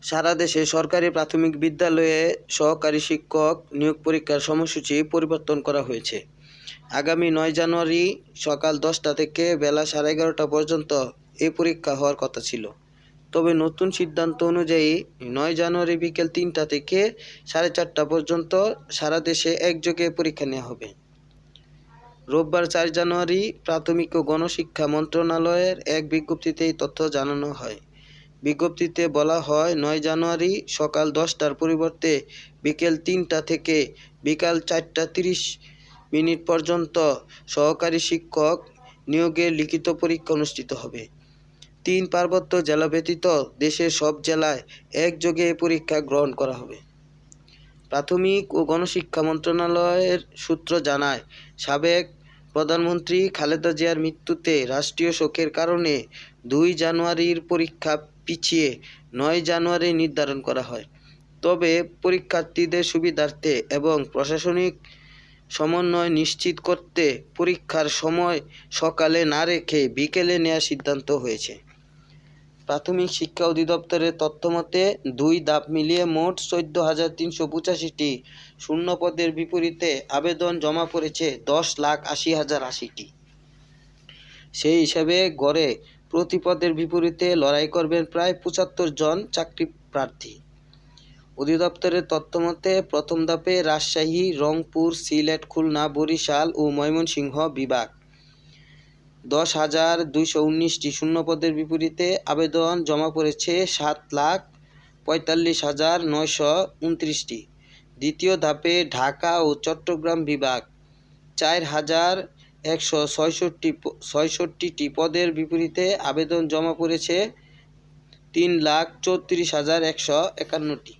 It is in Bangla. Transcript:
সারা দেশে সরকারি প্রাথমিক বিদ্যালয়ে সহকারী শিক্ষক নিয়োগ পরীক্ষার সময়সূচি পরিবর্তন করা হয়েছে। আগামী ৯ জানুয়ারি সকাল ১০টা থেকে বেলা 11:30 পর্যন্ত এই পরীক্ষা হওয়ার কথা ছিল। তবে নতুন সিদ্ধান্ত অনুযায়ী ৯ জানুয়ারি বিকেল ৩টা থেকে 4:30 পর্যন্ত সারা দেশে একযোগে পরীক্ষা নেওয়া হবে। রোববার ৪ জানুয়ারি প্রাথমিক ও গণশিক্ষা মন্ত্রণালয়ের এক বিজ্ঞপ্তিতে এই তথ্য জানানো হয়। বিজ্ঞপ্তিতে বলা হয়, ৯ জানুয়ারি সকাল ১০টার পরিবর্তে বিকেল ৩টা থেকে বিকাল ৪টা ৩০ পর্যন্ত সহকারী শিক্ষক নিয়োগের লিখিত পরীক্ষা অনুষ্ঠিত হবে। ৩ পার্বত্য জেলা ব্যতীত দেশের সব জেলায় একযোগে এই পরীক্ষা গ্রহণ করা হবে। প্রাথমিক ও গণশিক্ষা মন্ত্রণালয়ের সূত্র জানায়, সাবেক প্রধানমন্ত্রী খালেদা জিয়ার মৃত্যুতে রাষ্ট্রীয় শোকের কারণে ২ জানুয়ারির পরীক্ষা পিছিয়ে ৯ জানুয়ারি নির্ধারণ করা হয়। তবে পরীক্ষার্থীদের সুবিধার্থে এবং প্রশাসনিক সমন্বয় নিশ্চিত করতে পরীক্ষার সময় সকালে না রেখে বিকেলে নেওয়ার সিদ্ধান্ত হয়েছে। প্রাথমিক শিক্ষা অধিদপ্তরের তথ্যমতে ২ ধাপ মিলিয়ে মোট ১৪,৩৮৫টি শূন্য পদের বিপরীতে আবেদন জমা পড়েছে ১০,৮০,০৮০টি। সেই হিসাবে গড়ে প্রতি পদের বিপরীতে লড়াই করবেন প্রায় ৭৫ জন চাকরি প্রার্থী। অধিদপ্তরের তথ্যমতে প্রথম ধাপে রাজশাহী, রংপুর, সিলেট, খুলনা, বরিশাল ও ময়মনসিংহ বিভাগ ১০,২১৯টি শূন্য পদের বিপরীতে আবেদন জমা পড়েছে ৭,৪৫,৯২৯টি। দ্বিতীয় ধাপে ঢাকা ও চট্টগ্রাম বিভাগ ৪,১৬৬টি পদের বিপরীতে আবেদন জমা পড়েছে ৩,৩৪,১৫১টি।